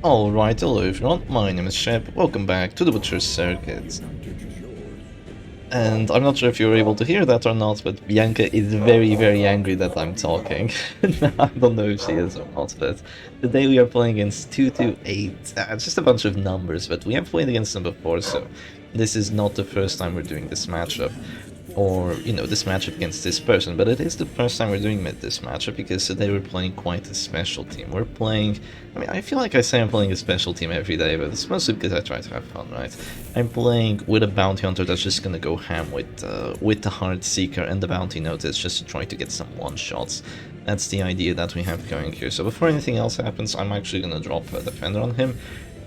Alright, hello everyone, my name is Shep, welcome back to the Butcher's Circuit. And I'm not sure if you're able to hear that or not, but Bianca is very angry that I'm talking. I don't know if she is or not, but today we are playing against 228, just a bunch of numbers, but we have played against them before, so this is not the first time we're doing this matchup. Or, you know, this matchup against this person, but it is the first time we're doing this matchup because today we're playing quite a special team. We're playing, I mean, I feel like I say I'm playing a special team every day, but it's mostly because I try to have fun, right? I'm playing with a bounty hunter that's just gonna go ham with the Heart Seeker and the bounty notice just to try to get some one-shots. That's the idea that we have going here. So before anything else happens, I'm actually gonna drop a defender on him,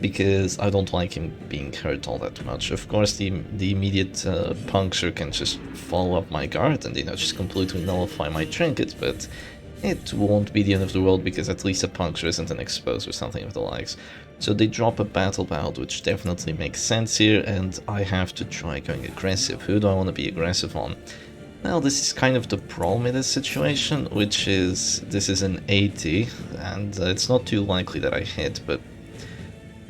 because I don't like him being hurt all that much. Of course, the immediate puncture can just follow up my guard and, you know, just completely nullify my trinket, but it won't be the end of the world because at least a puncture isn't an expose or something of the likes. So they drop a battle bout, which definitely makes sense here, and I have to try going aggressive. Who do I want to be aggressive on? Well, this is kind of the problem in this situation, which is this is an 80, and it's not too likely that I hit, but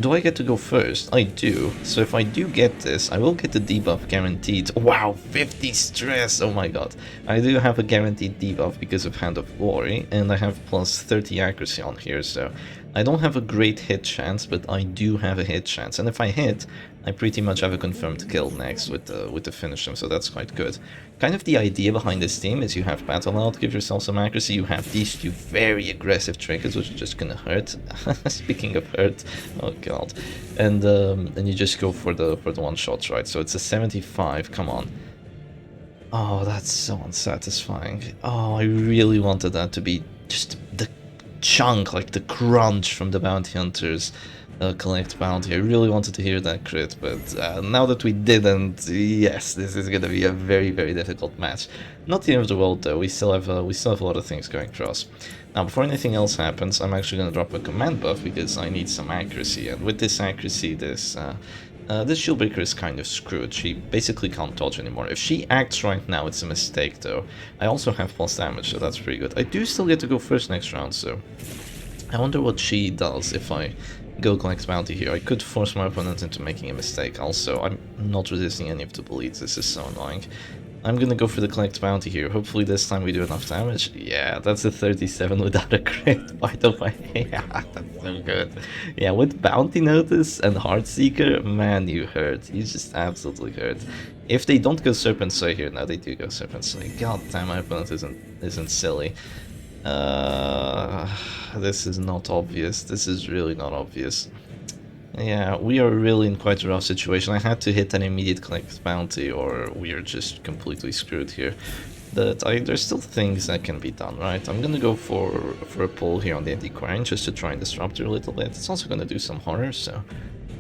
do I get to go first? I do. So if I do get this, I will get the debuff guaranteed. Wow, 50 stress! Oh my god. I do have a guaranteed debuff because of Hand of Glory, and I have plus 30 accuracy on here, so I don't have a great hit chance, but I do have a hit chance. And if I hit, I pretty much have a confirmed kill next with the finish him, so that's quite good. Kind of the idea behind this team is you have Battle Out, give yourself some accuracy, you have these two very aggressive trinkets, which are just gonna hurt. Speaking of hurt, oh god. And you just go for the one shots, right? So it's a 75, come on. Oh, that's so unsatisfying. Oh, I really wanted that to be just the chunk, like the crunch from the bounty hunters. Collect bounty. I really wanted to hear that crit, but now that we didn't, yes, this is gonna be a very difficult match. Not the end of the world though. We still have a lot of things going for us. Now, before anything else happens, I'm actually gonna drop a command buff because I need some accuracy, and with this accuracy, this Shieldbreaker is kind of screwed. She basically can't dodge anymore. If she acts right now, it's a mistake though. I also have plus damage, so that's pretty good. I do still get to go first next round, so I wonder what she does if I go collect bounty here. I could force my opponent into making a mistake. Also, I'm not resisting any of the bleeds. This is so annoying. I'm gonna go for the collect bounty here. Hopefully this time we do enough damage. Yeah, that's a 37 without a crit, by the way. Yeah, that's so good. Yeah, with bounty notice and heart seeker, man, you hurt. You just absolutely hurt. If they don't go serpent sway here, now they do go serpent sway. God damn, my opponent isn't silly. This is not obvious. This is really not obvious. Yeah, we are really in quite a rough situation. I had to hit an immediate collect bounty or we are just completely screwed here. But there's still things that can be done, right? I'm gonna go for a pull here on the antiquarian just to try and disrupt her a little bit. It's also gonna do some horror, so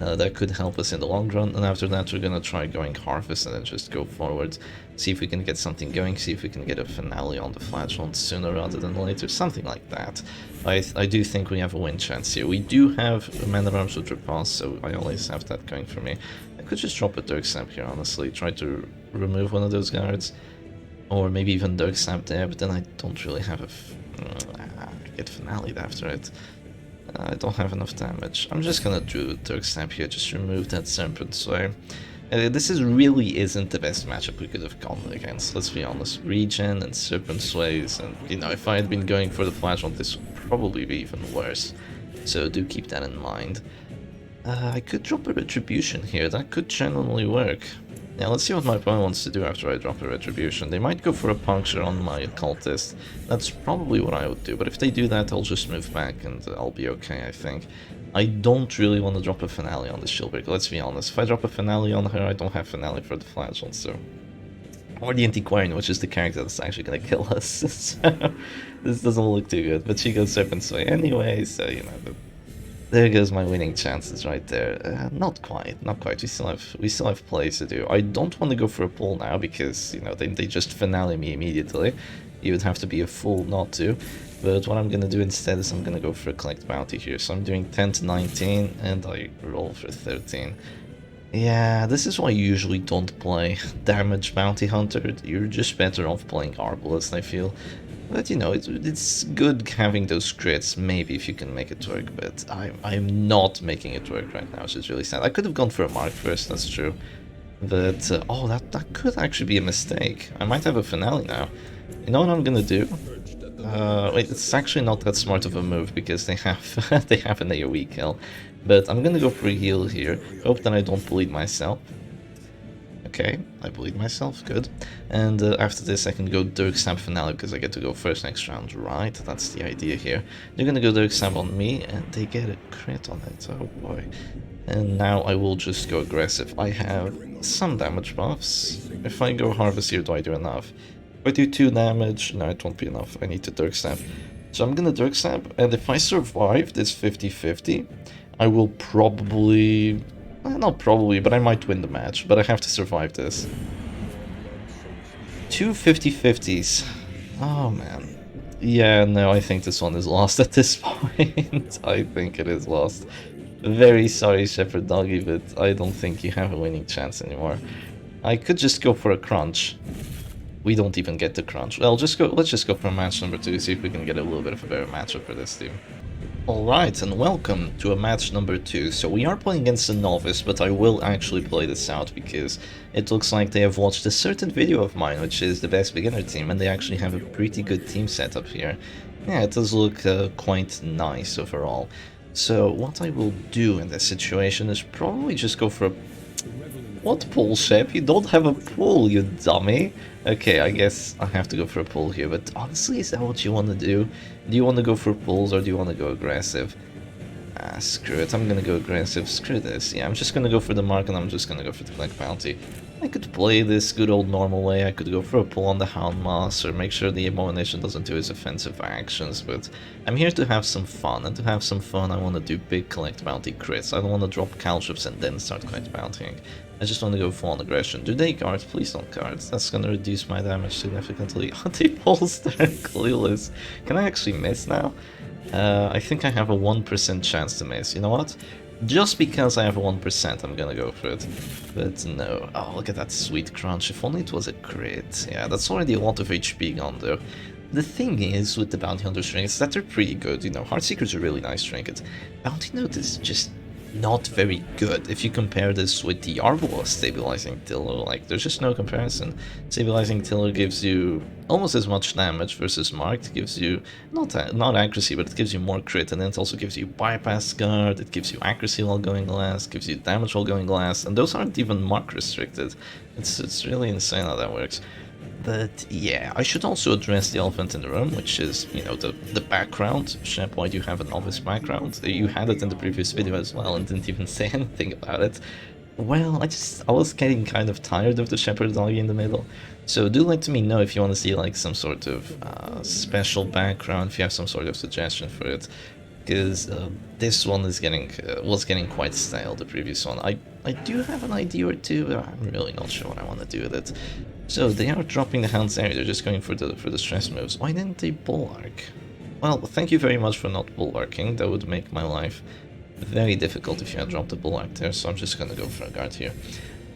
that could help us in the long run, and after that we're gonna try going Harvest and then just go forward, see if we can get something going, see if we can get a finale on the Flagellant sooner rather than later, something like that. I do think we have a win chance here. We do have a Man at Arms with Repulse, so I always have that going for me. I could just drop a Dirk Snap here, honestly, try to remove one of those guards, or maybe even Dirk Snap there, but then I don't really have I get finale'd after it. I don't have enough damage. I'm just gonna do Dirk Snap here, just remove that Serpent Sway. This really isn't the best matchup we could have gone against, let's be honest. Regen and Serpent Sways, and you know, if I had been going for the Flagellant, this would probably be even worse. So do keep that in mind. I could drop a Retribution here, that could genuinely work. Now let's see what my opponent wants to do after I drop a Retribution. They might go for a puncture on my Occultist. That's probably what I would do, but if they do that, I'll just move back and I'll be okay, I think. I don't really want to drop a finale on the Shieldbreaker, let's be honest. If I drop a finale on her, I don't have finale for the Flagellant, so... Or the Antiquarian, which is the character that's actually gonna kill us, so... This doesn't look too good, but she goes Serpent Sway anyway, so, you know... There goes my winning chances right there. Not quite. We still have plays to do. I don't want to go for a pull now because, you know, they just finale me immediately. You would have to be a fool not to. But what I'm gonna do instead is I'm gonna go for a collect bounty here. So I'm doing 10 to 19 and I roll for 13. Yeah, this is why I usually don't play damage bounty hunter. You're just better off playing Arbalest, I feel. But you know, it's good having those crits, maybe if you can make it work, but I'm not making it work right now, which is really sad. I could have gone for a mark first, that's true. But, oh, that could actually be a mistake. I might have a finale now. You know what I'm gonna do? Wait, it's actually not that smart of a move because they have they have an AoE kill. But I'm gonna go for a heal here. Hope that I don't bleed myself. Okay, I bleed myself, good. And after this I can go Dirk Stab Finale because I get to go first next round, right? That's the idea here. They're gonna go Dirk Stab on me and they get a crit on it, oh boy. And now I will just go aggressive. I have some damage buffs. If I go Harvest here, do I do enough? If I do 2 damage, no, it won't be enough. I need to Dirk Stab. So I'm gonna Dirk Stab, and if I survive this 50-50, I will probably... not probably, but I might win the match, but I have to survive this. 2 50-50s. Oh man. Yeah, no, I think this one is lost at this point. I think it is lost. Very sorry, Shepherd Doggy, but I don't think you have a winning chance anymore. I could just go for a crunch. We don't even get the crunch. Well, let's just go for match number 2, see if we can get a little bit of a better matchup for this team. Alright, and welcome to a match number 2. So we are playing against a novice, but I will actually play this out because it looks like they have watched a certain video of mine, which is the best beginner team, and they actually have a pretty good team setup here. Yeah, it does look quite nice overall. So what I will do in this situation is probably just go for a... What pull, Shep? You don't have a pull, you dummy! Okay, I guess I have to go for a pull here, but honestly, is that what you want to do? Do you want to go for pulls or do you want to go aggressive? Ah, screw it, I'm gonna go aggressive, screw this. Yeah, I'm just gonna go for the mark and I'm just gonna go for the collect bounty. I could play this good old normal way, I could go for a pull on the Hound Moss or make sure the Abomination doesn't do his offensive actions, but I'm here to have some fun, and to have some fun I want to do big collect bounty crits. I don't want to drop caltrops and then start collect bountying. I just want to go full on aggression. Do they guard? Please don't guard. That's gonna reduce my damage significantly. Oh, they bolster clueless. Can I actually miss now? I think I have a 1% chance to miss. You know what? Just because I have a 1%, I'm gonna go for it. But no. Oh, look at that sweet crunch. If only it was a crit. Yeah, that's already a lot of HP gone though. The thing is with the Bounty Hunter trinkets that they're pretty good. You know, Heartseeker's a really nice trinket. Bounty Note is just not very good. If you compare this with the Arbol Stabilizing Tiller, like, there's just no comparison. Stabilizing Tiller gives you almost as much damage versus Marked. It gives you, not accuracy, but it gives you more crit, and then it also gives you Bypass Guard, it gives you accuracy while going glass, gives you damage while going glass, and those aren't even mark restricted. It's really insane how that works. But yeah, I should also address the elephant in the room, which is, you know, the background. Shep, why do you have a novice background? You had it in the previous video as well and didn't even say anything about it. Well, I was getting kind of tired of the shepherd doggy in the middle. So do let me know if you want to see like some sort of special background, if you have some sort of suggestion for it. Because this one is was getting quite stale, the previous one. I do have an idea or two, but I'm really not sure what I want to do with it. So they are dropping the Hound's area, they're just going for the stress moves. Why didn't they bulwark? Well, thank you very much for not bulwarking, that would make my life very difficult if you had dropped the bulwark there, so I'm just gonna go for a guard here.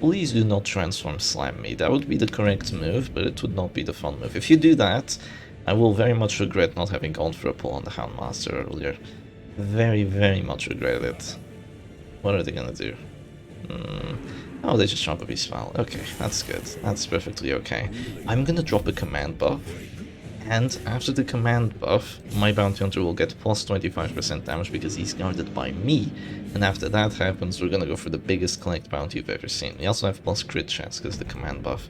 Please do not transform slam me, that would be the correct move, but it would not be the fun move. If you do that, I will very much regret not having gone for a pull on the Hound Master earlier. Very, very much regret it. What are they gonna do? Oh, they just drop a Beast File. Okay, that's good. That's perfectly okay. I'm gonna drop a command buff, and after the command buff, my Bounty Hunter will get plus 25% damage because he's guarded by me. And after that happens, we're gonna go for the biggest collect bounty you've ever seen. We also have plus crit chance because the command buff.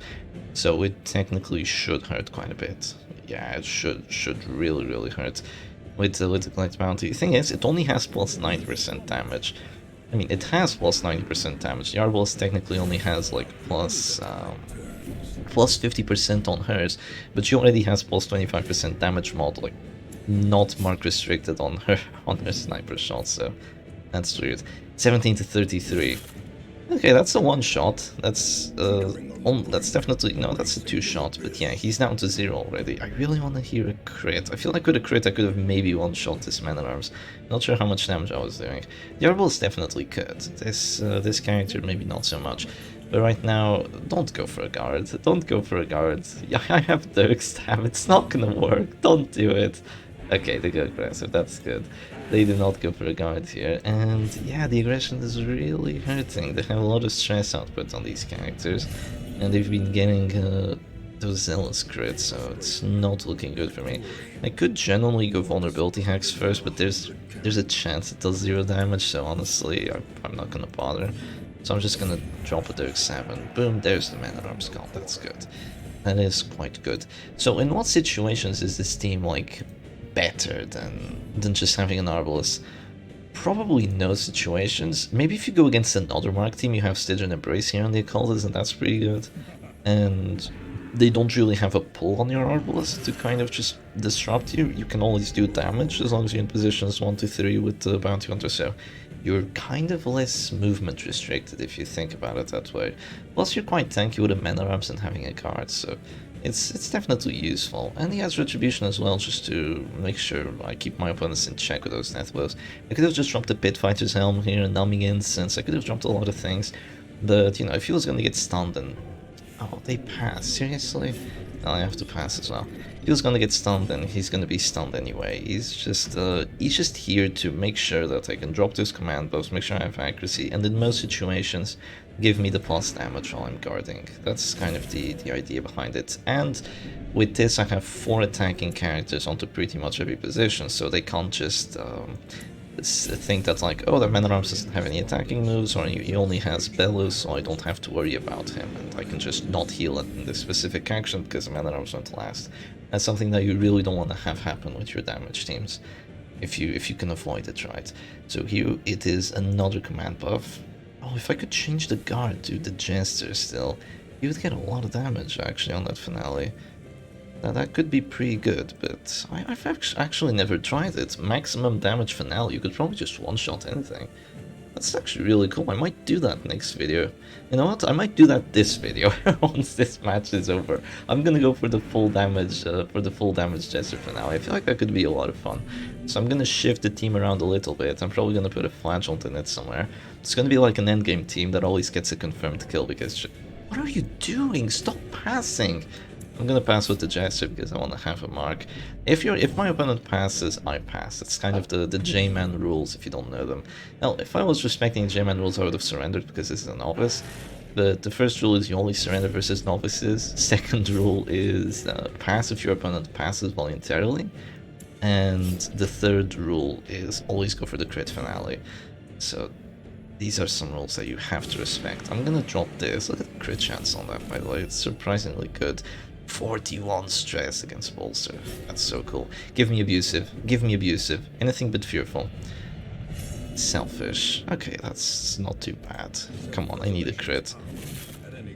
So it technically should hurt quite a bit. Yeah, it should really, really hurt with the collect bounty. The thing is, it only has plus 90% damage. I mean, it has plus 90% damage. The Arbalest technically only has like plus 50% on hers, but she already has plus 25% damage mod, like not mark restricted on her sniper shot. So that's weird. 17 to 33. Okay, that's a one shot. That's definitely, no, that's a two shot. But yeah, he's down to 0 already. I really want to hear a crit. I feel like with a crit I could have maybe one shot this Man at Arms. Not sure how much damage I was doing. The Arbalest definitely could. This character maybe not so much. But right now, don't go for a guard. Don't go for a guard. Yeah, I have Dirk Stab. It's not gonna work. Don't do it. Okay, they go aggressive. That's good. They did not go for a guard here. And yeah, the aggression is really hurting. They have a lot of stress output on these characters. And they've been getting those zealous crits, so it's not looking good for me. I could generally go vulnerability hacks first, but there's a chance it does 0 damage, so honestly, I'm not gonna bother. So I'm just gonna drop a Dirk 7. Boom, there's the Man at Arms count. That's good. That is quite good. So in what situations is this team like better than just having an Arbalest? Probably no situations. Maybe if you go against another Mark team, you have Stitch and Embrace here on the Occultist, and that's pretty good. And they don't really have a pull on your Arbalest to kind of just disrupt you. You can always do damage as long as you're in positions 1 to 3 with the Bounty Hunter, so you're kind of less movement restricted if you think about it that way. Plus you're quite tanky with a Mana Ramps and having a guard, so it's definitely useful. And he has Retribution as well, just to make sure I keep my opponents in check with those death blows. I could have just dropped the Pit Fighter's Helm here, Numbing Incense, I could have dropped a lot of things, but you know, if he was gonna get stunned and... Oh, they pass, seriously? No, I have to pass as well. If he was gonna get stunned, then he's gonna be stunned anyway. He's just here to make sure that I can drop those command buffs, make sure I have accuracy, and in most situations, give me the plus damage while I'm guarding. That's kind of the idea behind it. And with this, I have 4 attacking characters onto pretty much every position, so they can't just think that like, oh, the Man at Arms doesn't have any attacking moves, or he only has Bellows, so I don't have to worry about him, and I can just not heal it in this specific action because the Man at Arms won't last. That's something that you really don't want to have happen with your damage teams, if you can avoid it, right? So here it is another command buff. Oh, if I could change the guard to the Jester still, you would get a lot of damage actually on that finale. Now that could be pretty good, but I've actually never tried it. Maximum damage finale, you could probably just one-shot anything. That's actually really cool. I might do that next video. You know what? I might do that this video once this match is over. I'm gonna go for the full damage Jester finale. I feel like that could be a lot of fun. So I'm gonna shift the team around a little bit. I'm probably gonna put a Flagellant in it somewhere. It's gonna be like an endgame team that always gets a confirmed kill because... What are you doing? Stop passing! I'm gonna pass with the Jester because I want to have a mark. If my opponent passes, I pass. It's kind of the J-Man rules if you don't know them. Now, if I was respecting J-Man rules, I would have surrendered because this is a novice. But the first rule is you only surrender versus novices. Second rule is pass if your opponent passes voluntarily. And the third rule is always go for the crit finale. So these are some rules that you have to respect. I'm gonna drop this. Look at the crit chance on that, by the way. It's surprisingly good. 41 stress against Bolster. That's so cool. Give me abusive. Give me abusive. Anything but fearful. Selfish. Okay, that's not too bad. Come on, I need a crit.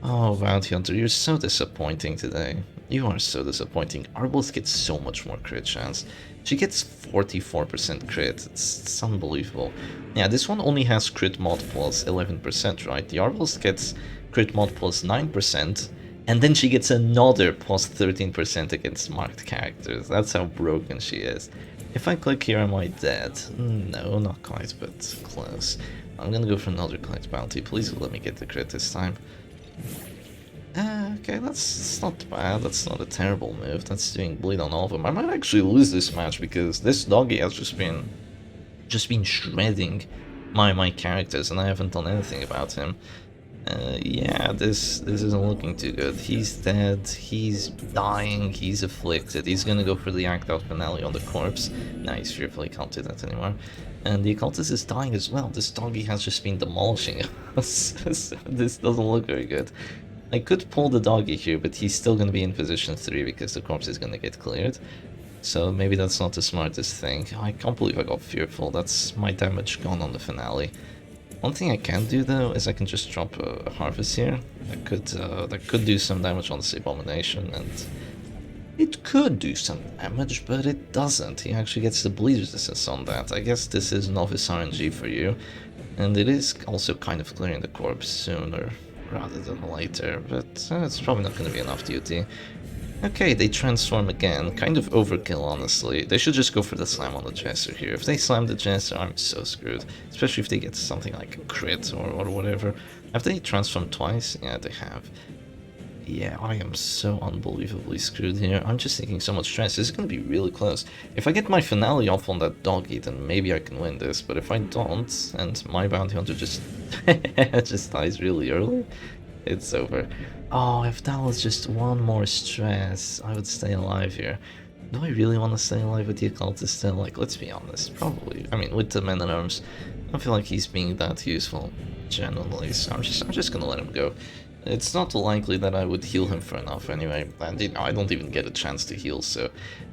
Oh, Bounty Hunter, you're so disappointing today. You are so disappointing. Arbalest gets so much more crit chance. She gets 44% crit. It's unbelievable. Yeah, this one only has crit mod plus 11%, right? The Arbalest gets crit mod plus 9%. And then she gets another plus 13% against marked characters. That's how broken she is. If I click here, am I dead? No, not quite, but close. I'm gonna go for another Collect Bounty. Please let me get the crit this time. Okay, that's not bad. That's not a terrible move. That's doing bleed on all of them. I might actually lose this match because this doggy has just been shredding my characters, and I haven't done anything about him. Yeah, this isn't looking too good. He's dead, he's dying, he's afflicted, he's gonna go for the act out finale on the corpse. Nice, fearfully can't do that anymore. And the occultist is dying as well. This doggy has just been demolishing us. This doesn't look very good. I could pull the doggy here, but he's still gonna be in position 3 because the corpse is gonna get cleared. So maybe that's not the smartest thing. I can't believe I got fearful. That's my damage gone on the finale. One thing I can do though is I can just drop a Harvest here. That could do some damage on this Abomination, and it could do some damage, but it doesn't. He actually gets the bleed resistance on that. I guess this is novice RNG for you, and it is also kind of clearing the corpse sooner rather than later, but it's probably not going to be enough duty. Okay, they transform again. Kind of overkill, honestly. They should just go for the slam on the Jester here. If they slam the Jester, I'm so screwed. Especially if they get something like a crit or whatever. Have they transformed twice? Yeah, they have. Yeah, I am so unbelievably screwed here. I'm just taking so much stress. This is going to be really close. If I get my finale off on that doggy, then maybe I can win this. But if I don't, and my bounty hunter just just dies really early, it's over. Oh, if that was just one more stress, I would stay alive here. Do I really want to stay alive with the occultist still? Like, let's be honest, probably. I mean, with the man at arms, I don't feel like he's being that useful, genuinely. So I'm just gonna let him go. It's not likely that I would heal him for enough anyway, and you know, I don't even get a chance to heal, so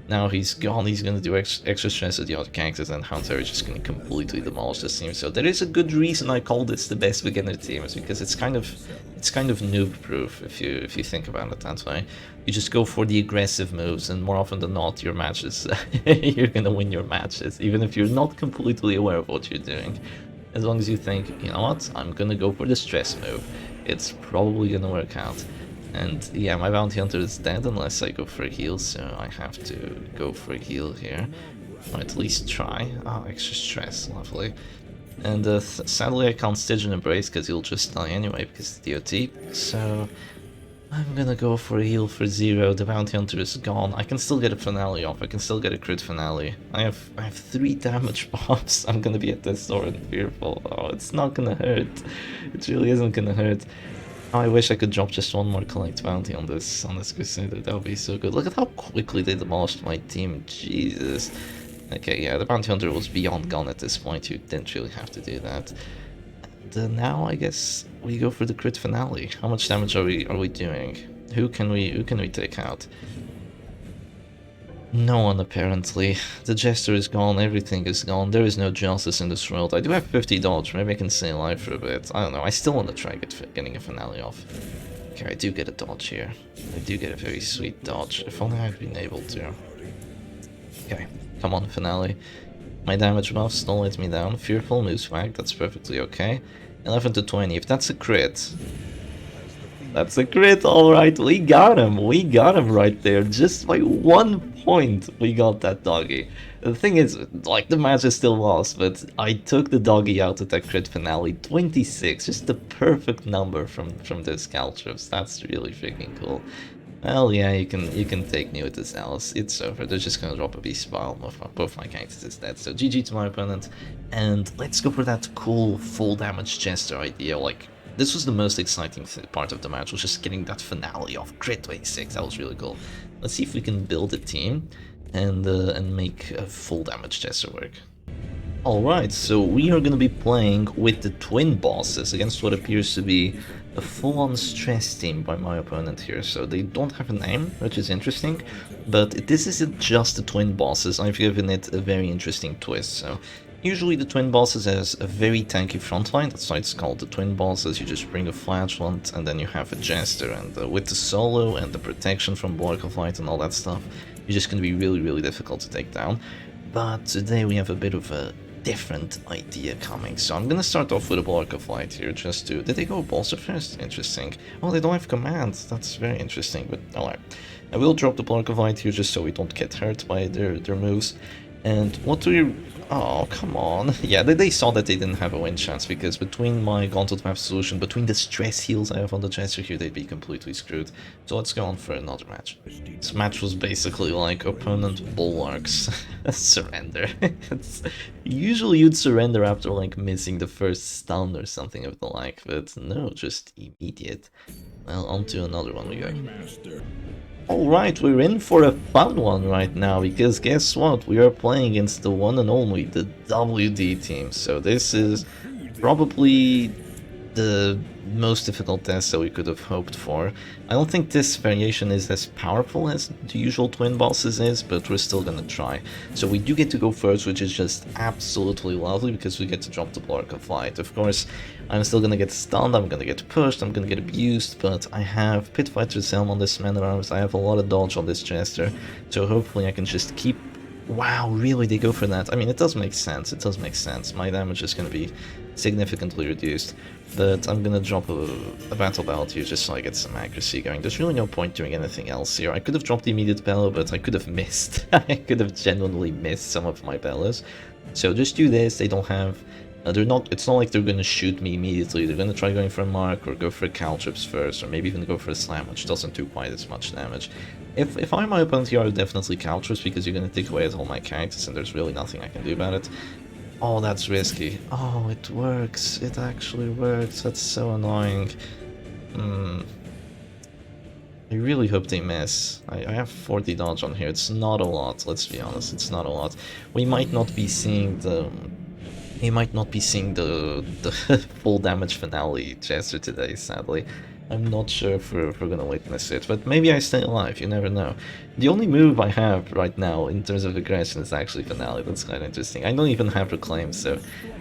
now he's gone, he's gonna do extra stress with the other characters, and Hunter is just gonna completely demolish this team. So there is a good reason I call this the best beginner team, is because it's kind of noob proof if you think about it that way. You just go for the aggressive moves, and more often than not, your matches you're gonna win your matches, even if you're not completely aware of what you're doing. As long as you think, you know what, I'm gonna go for the stress move, it's probably gonna work out. And yeah, my bounty hunter is dead unless I go for a heal, so I have to go for a heal here. Or at least try. Oh, extra stress, lovely. And sadly I can't Stygian Embrace because he'll just die anyway because of the DOT. So I'm gonna go for a heal for 0. The bounty hunter is gone. I can still get a finale off. I can still get a crit finale. I have 3 damage pops. I'm gonna be at this store and fearful. Oh, it's not gonna hurt. It really isn't gonna hurt. Oh, I wish I could drop just one more collect bounty on this Crusader. That would be so good. Look at how quickly they demolished my team. Jesus. Okay, yeah, the bounty hunter was beyond gone at this point. You didn't really have to do that. And now I guess we go for the crit finale. How much damage are we doing? Who can we take out? No one, apparently. The Jester is gone, everything is gone, there is no justice in this world. I do have 50 dodge, maybe I can stay alive for a bit. I don't know, I still want to try getting a finale off. Okay, I do get a dodge here. I do get a very sweet dodge, if only I've been able to. Okay, come on, finale. My damage buffs don't let me down. Fearful moves back, that's perfectly okay. 11 to 20, if that's a crit... That's a crit, alright, we got him right there, just by 1 point we got that doggy. The thing is, like, the match is still lost, but I took the doggy out at that crit finale, 26, just the perfect number from those Caltrops. That's really freaking cool. Well, yeah, you can take me with this Alice, it's over, they're just gonna drop a beast pile, both my characters is dead, so GG to my opponent, and let's go for that cool full damage Jester idea. Like, this was the most exciting part of the match, was just getting that finale off crit 26, that was really cool. Let's see if we can build a team and make a full damage Jester work. Alright, so we are going to be playing with the twin bosses against what appears to be a full-on stress team by my opponent here. So they don't have a name, which is interesting, but this isn't just the twin bosses. I've given it a very interesting twist. So usually the twin bosses has a very tanky frontline, that's why it's called the twin bosses. You just bring a flagellant and then you have a Jester, and with the solo and the protection from Block of Light and all that stuff, you're just going to be really difficult to take down. But today we have a bit of a different idea coming, so I'm gonna start off with a Block of Light here, just to... Did they go bolster first? Interesting. Oh, they don't have commands, that's very interesting, but alright. I will drop the Block of Light here just so we don't get hurt by their moves. And what do you... Oh, come on. Yeah, they saw that they didn't have a win chance, because between my Gauntlet Map solution, between the stress heals I have on the Jester here, they'd be completely screwed. So let's go on for another match. This match was basically like opponent bulwarks. Surrender. Usually you'd surrender after like missing the first stun or something of the like, but no, just immediate. Well, on to another one we go. Alright, we're in for a fun one right now, because guess what? We are playing against the one and only, the WD team. So this is probably the most difficult test that we could have hoped for. I don't think this variation is as powerful as the usual twin bosses is, but we're still gonna try. So we do get to go first, which is just absolutely lovely, because we get to drop the Block of Light. Of course, I'm still gonna get stunned, I'm gonna get pushed, I'm gonna get abused, but I have Pitfighter's Helm on this man at arms, I have a lot of dodge on this Jester, so hopefully I can just keep Wow, really, they go for that? I mean, it does make sense, it does make sense. My damage is going to be significantly reduced, but I'm going to drop a Battle Ballad here just so I get some accuracy going. There's really no point doing anything else here. I could have dropped the immediate bellow, but I could have missed. I could have genuinely missed some of my bellows. So just do this, they don't have... they're not. It's not like they're going to shoot me immediately. They're going to try going for a mark or go for a caltrips first, or maybe even go for a slam, which doesn't do quite as much damage. If I'm my opponent here, I would definitely caltrips because you're going to take away all my characters, and there's really nothing I can do about it. Oh, that's risky. Oh, it works. It actually works. That's so annoying. I really hope they miss. I have 40 dodge on here. It's not a lot. Let's be honest. It's not a lot. We might not be seeing the. You might not be seeing the full damage finale Jester today, sadly. I'm not sure if we're gonna witness it, but maybe I stay alive, you never know. The only move I have right now in terms of aggression is actually finale. That's quite interesting. I don't even have reclaim, so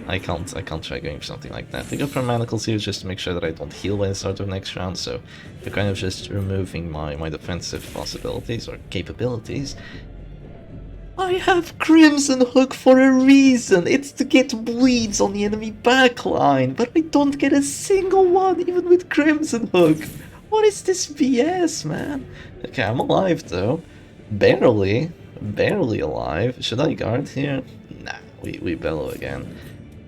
I can't try going for something like that. I go for manacles here just to make sure that I don't heal by the start of next round, so they're kind of just removing my defensive possibilities or capabilities. I have Crimson Hook for a reason! It's to get bleeds on the enemy backline, but I don't get a single one, even with Crimson Hook! What is this BS, man? Okay, I'm alive though. Barely. Barely alive. Should I guard here? Nah, we bellow again.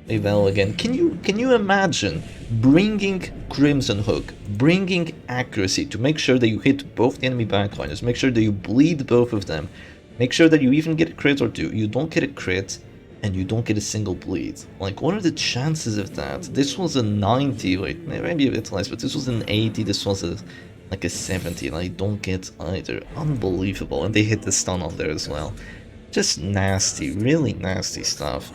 We bellow again. Can you imagine bringing Crimson Hook, bringing accuracy to make sure that you hit both the enemy backliners, make sure that you bleed both of them, make sure that you even get a crit or two. You don't get a crit, and you don't get a single bleed. Like, what are the chances of that? This was a 90, wait, maybe a bit less, but this was an 80, this was like a 70, and I don't get either. Unbelievable, and they hit the stun on there as well. Just nasty, really nasty stuff.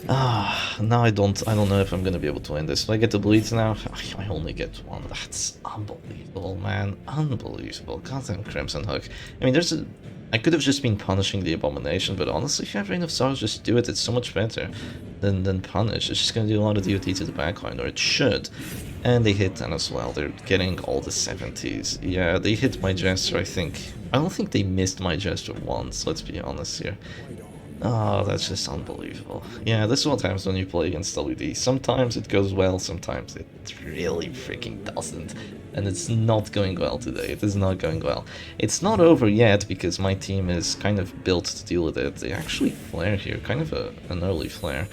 Now I don't know if I'm gonna be able to win this. Do I get the bleeds now? I only get one. That's unbelievable, man. Unbelievable. Goddamn Crimson Hook. I mean, I could have just been punishing the Abomination, but honestly, if you have Reign of Sorrows, just do it. It's so much better than punish. It's just gonna do a lot of DOT to the backline, or it should. And they hit that as well. They're getting all the 70s. Yeah, they hit my Jester, I think. I don't think they missed my Jester once, let's be honest here. Oh, that's just unbelievable. Yeah, this is what happens when you play against WD. Sometimes it goes well, sometimes it really freaking doesn't. And it's not going well today. It is not going well. It's not over yet because my team is kind of built to deal with it. They actually flare here, kind of an early flare.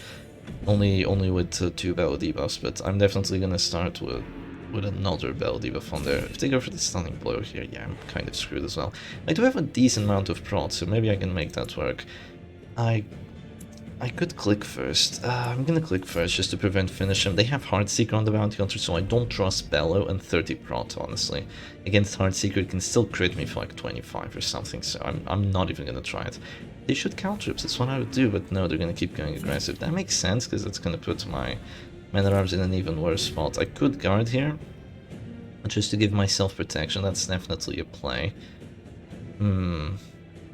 Only with 2 Battle debuffs, but I'm definitely gonna start with another Battle debuff on there. If they go for the stunning blow here, yeah, I'm kind of screwed as well. I do have a decent amount of prod, so maybe I can make that work. I could click first. I'm gonna click first just to prevent finish him. They have Heartseeker on the Bounty Hunter, so I don't trust Bellow and 30 prot, honestly. Against Heartseeker, it can still crit me for like 25 or something, so I'm not even gonna try it. They should caltrips, that's what I would do, but no, they're gonna keep going aggressive. That makes sense, because it's gonna put my mana arms in an even worse spot. I could guard here, just to give myself protection. That's definitely a play.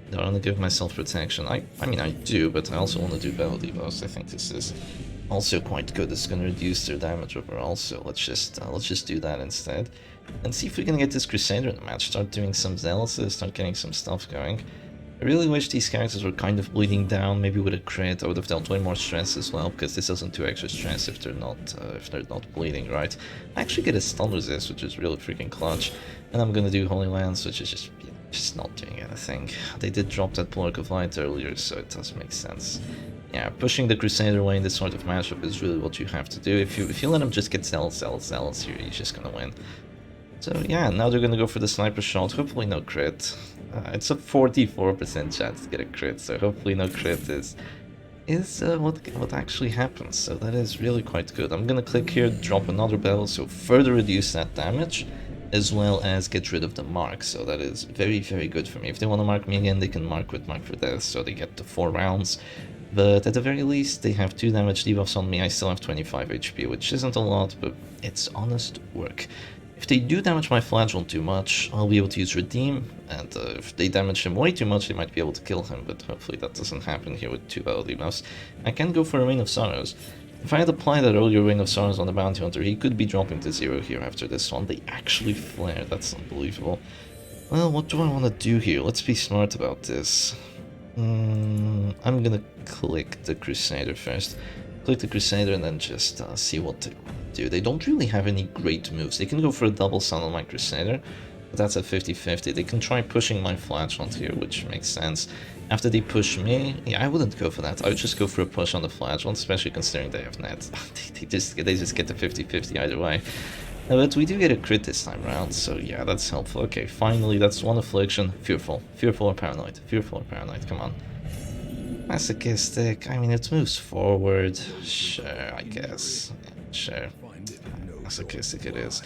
Do I want to give myself protection? I mean, I do, but I also want to do Battle debuffs. I think this is also quite good. It's going to reduce their damage overall, so let's just do that instead. And see if we can get this Crusader in the match. Start doing some Zealous's, start getting some stuff going. I really wish these characters were kind of bleeding down, maybe with a crit. I would have dealt way more stress as well, because this doesn't do extra stress if they're not bleeding, right? I actually get a stun resist, which is really freaking clutch. And I'm gonna do Holy Lance, which is just not doing anything. They did drop that Block of Light earlier, so it does make sense. Yeah, pushing the Crusader away in this sort of matchup is really what you have to do. If you let him just get Zealous here, he's just gonna win. So yeah, now they're gonna go for the Sniper Shot, hopefully no crit. It's a 44% chance to get a crit, so hopefully no crit is what actually happens, so that is really quite good. I'm gonna click here, drop another bell, so further reduce that damage, as well as get rid of the mark, so that is very, very good for me. If they want to mark me again, they can mark with Mark for Death, so they get the 4 rounds. But at the very least, they have 2 damage debuffs on me. I still have 25 HP, which isn't a lot, but it's honest work. If they do damage my Flagell too much, I'll be able to use Redeem, and if they damage him way too much, they might be able to kill him, but hopefully that doesn't happen here with 2 Battle debuffs. I can go for a Reign of Sorrows. If I had applied that earlier Reign of Sorrows on the Bounty Hunter, he could be dropping to 0 here after this one. They actually flare, that's unbelievable. Well, what do I want to do here? Let's be smart about this. I'm gonna click the Crusader first. Click the Crusader and then just see what they do. They don't really have any great moves. They can go for a double stun on my Crusader, but that's a 50-50. They can try pushing my Flashhunt here, which makes sense. After they push me, yeah, I wouldn't go for that. I would just go for a push on the Flashhunt, especially considering they have net. they just get the 50-50 either way. But we do get a crit this time around, so yeah, that's helpful. Okay, finally, that's one affliction. Fearful. Fearful or paranoid? Fearful or paranoid, come on. Masochistic, I mean, it moves forward. Sure, I guess. Yeah, sure. Masochistic it is.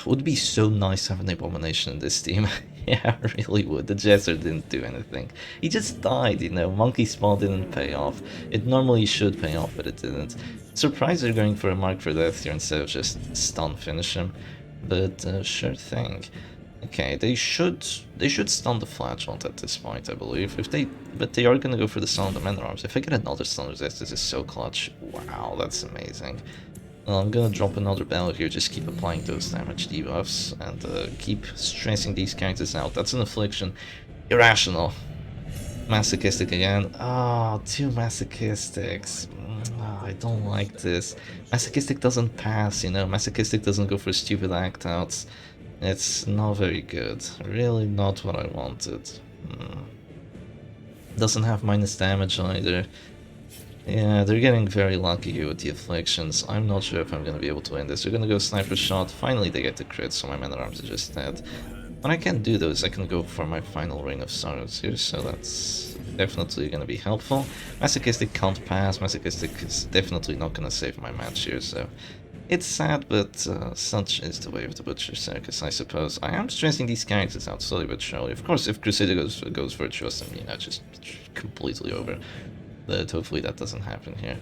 Would be so nice having an abomination in this team. Yeah, really would. The Jester didn't do anything. He just died, you know. Monkey Spawn didn't pay off. It normally should pay off, but it didn't. Surprised they're going for a Mark for Death here instead of just stun finish him. But sure thing. Okay, they should stun the Flashhunt at this point, I believe. But they are gonna go for the stun of the Men at Arms. If I get another stun resist, this is so clutch. Wow, that's amazing. Well, I'm gonna drop another bell here, just keep applying those damage debuffs, and keep stressing these characters out. That's an affliction. Irrational. Masochistic again. Ah, 2 masochistics. I don't like this. Masochistic doesn't pass, you know. Masochistic doesn't go for stupid act outs. It's not very good. Really not what I wanted. Doesn't have minus damage either. Yeah, they're getting very lucky here with the afflictions. I'm not sure if I'm gonna be able to win this. They're gonna go sniper shot. Finally they get the crit, so my men at arms are just dead. What I can do though is I can go for my final Reign of Sorrows here, so that's definitely gonna be helpful. Masochistic can't pass. Masochistic is definitely not gonna save my match here, so it's sad, but such is the way of the Butcher Circus, I suppose. I am stressing these characters out slowly but surely. Of course, if Crusader goes virtuous, and you know, just completely over. But hopefully that doesn't happen here.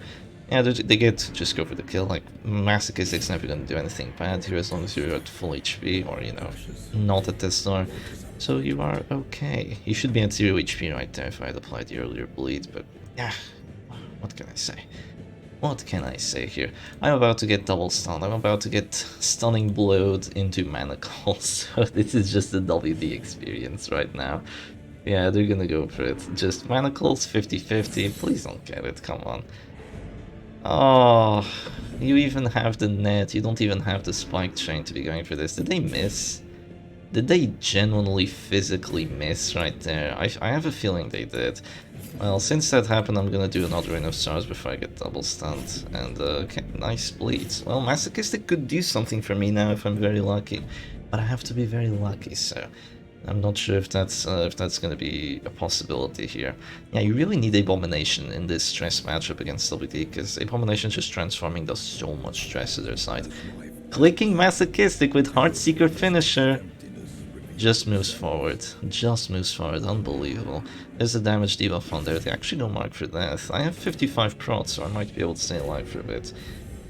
Yeah, they get just go for the kill. Like, Masochistic's never gonna do anything bad here as long as you're at full HP, or, you know, not at this star. So you are okay. You should be at 0 HP right there if I had applied the earlier bleed, but yeah, what can I say? What can I say here? I'm about to get double stunned. I'm about to get stunning blowed into manacles. So this is just a WD experience right now. Yeah, they're gonna go for it. Just manacles, 50-50. Please don't get it, come on. Oh, you even have the net. You don't even have the spike chain to be going for this. Did they miss? Did they genuinely physically miss right there? I have a feeling they did. Well, since that happened, I'm gonna do another Reign of Stars before I get double stunned. And, okay, nice bleeds. Well, Masochistic could do something for me now if I'm very lucky. But I have to be very lucky, so I'm not sure if that's gonna be a possibility here. Yeah, you really need Abomination in this stress matchup against WD, because Abomination just transforming does so much stress to their side. Clicking Masochistic with Heartseeker Finisher. Just moves forward. Just moves forward. Unbelievable. There's a damage debuff on there. They actually don't mark for death. I have 55 prot, so I might be able to stay alive for a bit.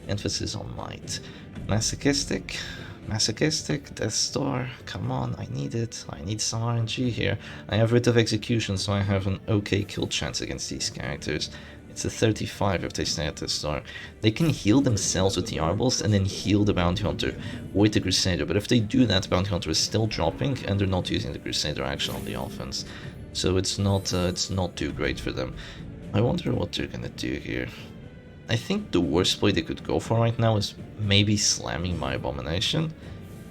Emphasis on might. Masochistic. Masochistic. Death Star. Come on, I need it. I need some RNG here. I have Writ of Execution, so I have an okay kill chance against these characters. It's a 35 if they stay at the star. They can heal themselves with the Arballs and then heal the Bounty Hunter with the Crusader, but if they do that, the Bounty Hunter is still dropping and they're not using the Crusader action on the offense. So it's not too great for them. I wonder what they're gonna do here. I think the worst play they could go for right now is maybe slamming my Abomination.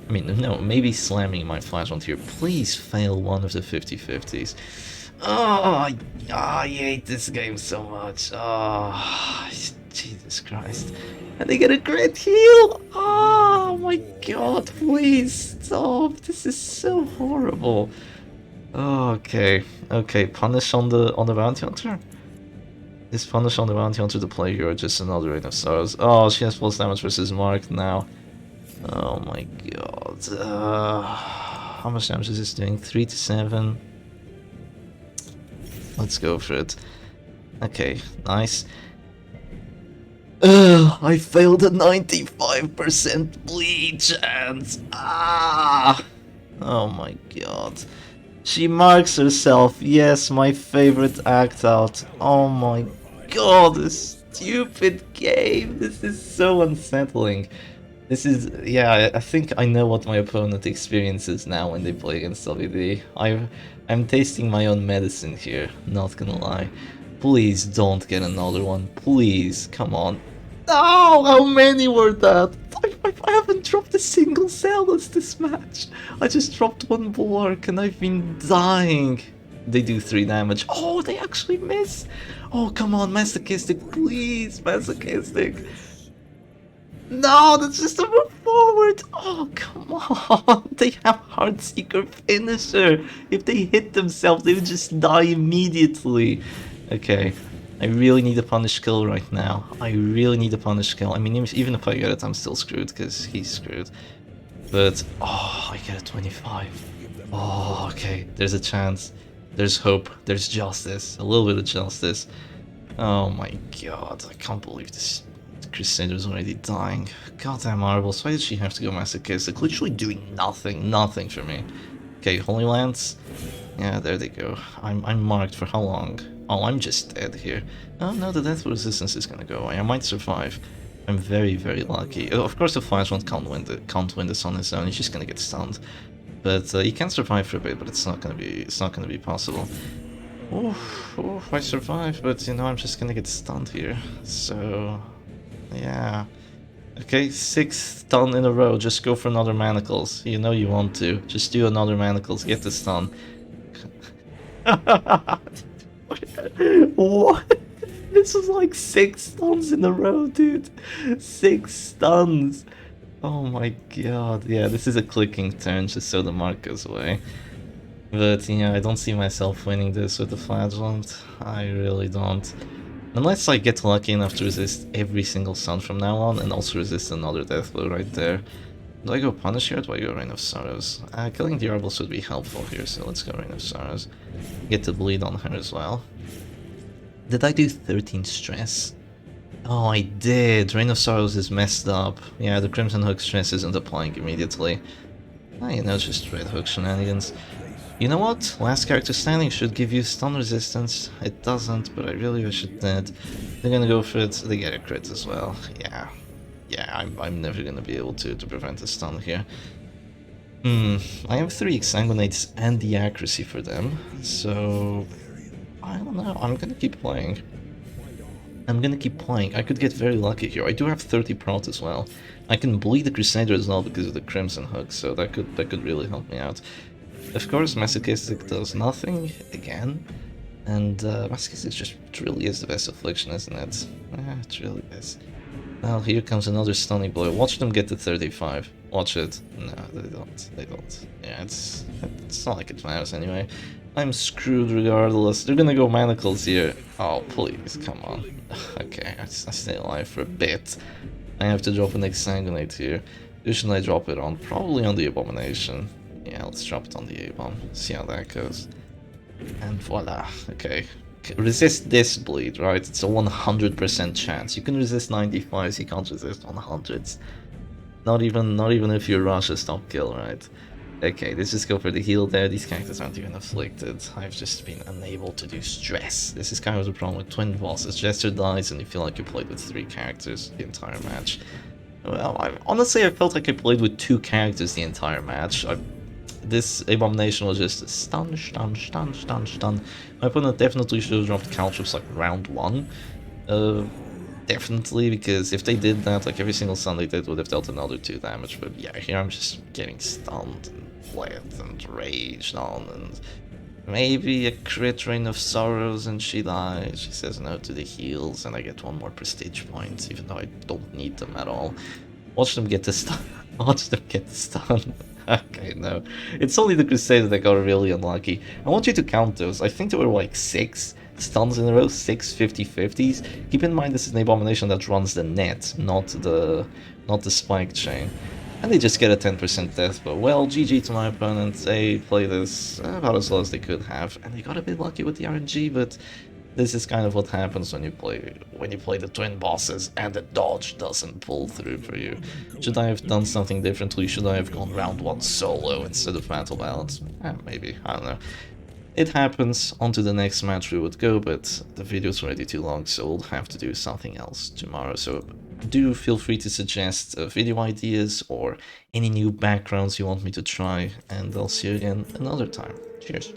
I mean, no, maybe slamming my Flashhunt here. Please fail one of the 50-50s. Oh, I hate this game so much. Oh, Jesus Christ. And they get a great heal. Oh my god, please stop. This is so horrible. Oh, okay. Okay, punish on the Bounty Hunter? Is punish on the Bounty Hunter the play here or just another Reign of Sorrows? Oh, she has plus damage versus Mark now. Oh my god. How much damage is this doing? 3 to 7. Let's go for it. Okay, nice. I failed a 95% bleed chance. Ah! Oh my god. She marks herself. Yes, my favorite act out. Oh my god, this stupid game. This is so unsettling. This is, yeah, I think I know what my opponent experiences now when they play against WD. I'm tasting my own medicine here, not gonna lie. Please don't get another one, please, come on. Oh, how many were that? I haven't dropped a single Zealous this match. I just dropped one Bulwark and I've been dying. They do 3 damage. Oh, they actually miss. Oh, come on, Masochistic, please, Masochistic. No, that's just a move forward. Oh, come on. They have Heartseeker Finisher. If they hit themselves, they would just die immediately. Okay, I really need a punish kill right now. I really need a punish kill. I mean, even if I get it, I'm still screwed because he's screwed. But, oh, I get a 25. Oh, okay, there's a chance. There's hope. There's justice. A little bit of justice. Oh my god, I can't believe this. Crusader's already dying. Goddamn marbles, why did she have to go masochistic? Literally doing nothing for me. Okay, Holy Lance. Yeah, there they go. I'm marked for how long? Oh, I'm just dead here. Oh no, the death resistance is gonna go away. I might survive. I'm very lucky. Of course the Flash one can't win this on his own, he's just gonna get stunned. But he can survive for a bit, but it's not gonna be possible. Oof, I survived, but you know, I'm just gonna get stunned here. So yeah. Okay, 6th stun in a row. Just go for another manacles. You know you want to. Just do another manacles. Get the stun. What? This was like 6 stuns in a row, dude. 6 stuns. Oh my god. Yeah, this is a clicking turn just so the mark goes away. But yeah, I don't see myself winning this with the Flagellant. I really don't. Unless I get lucky enough to resist every single stun from now on, and also resist another death blow right there. Do I go Punish here, or do I go Reign of Sorrows? Killing the Arbals would be helpful here, so let's go Reign of Sorrows. Get the bleed on her as well. Did I do 13 stress? Oh, I did! Reign of Sorrows is messed up. Yeah, the Crimson Hook stress isn't applying immediately. You know, just Red Hook shenanigans. You know what? Last character standing should give you stun resistance. It doesn't, but I really wish it did. They're gonna go for it. They get a crit as well. Yeah, I'm never gonna be able to prevent a stun here. I have 3 Exsanguinates and the accuracy for them, so I don't know. I'm gonna keep playing. I could get very lucky here. I do have 30 prot as well. I can bleed the Crusader as well because of the Crimson Hook, so that could really help me out. Of course, Masochistic does nothing, again, and Masochistic just really is the best affliction, isn't it? It really is. Well, here comes another stunning blow. Watch them get to 35. Watch it. No, they don't. Yeah, it's not like it matters anyway. I'm screwed regardless. They're gonna go manacles here. Oh, please, come on. Okay, I stay alive for a bit. I have to drop an Exsanguinate here. Who should I drop it on? Probably on the Abomination. Yeah, let's drop it on the A-bomb, see how that goes. And voila, okay. Resist this bleed, right? It's a 100% chance. You can resist 95s, you can't resist 100s. Not even if you rush a stop kill, right? Okay, let's just go for the heal there. These characters aren't even afflicted. I've just been unable to do stress. This is kind of the problem with twin bosses. Jester dies and you feel like you played with 3 characters the entire match. Well, honestly, I felt like I played with 2 characters the entire match. This Abomination was just stun. My opponent definitely should have dropped caltrops like round 1. Definitely, because if they did that, like every single stun they did would have dealt another 2 damage. But yeah, here I'm just getting stunned and bled and raged on, and maybe a crit Reign of Sorrows and she dies. She says no to the heals, and I get 1 more prestige point, even though I don't need them at all. Watch them get the stun. Watch them get the stun. Okay, no. It's only the Crusader that got really unlucky. I want you to count those. I think there were like 6 stuns in a row, 6 50-50s. Keep in mind this is an Abomination that runs the net, not the spike chain. And they just get a 10% death, but well, GG to my opponent. They play this about as well as they could have, and they got a bit lucky with the RNG, but this is kind of what happens when you play the twin bosses and the dodge doesn't pull through for you. Should I have done something differently? Should I have gone round 1 solo instead of battle balance? Maybe, I don't know. It happens. On to the next match we would go, but the video's already too long, so we'll have to do something else tomorrow. So Do feel free to suggest video ideas or any new backgrounds you want me to try, and I'll see you again another time. Cheers.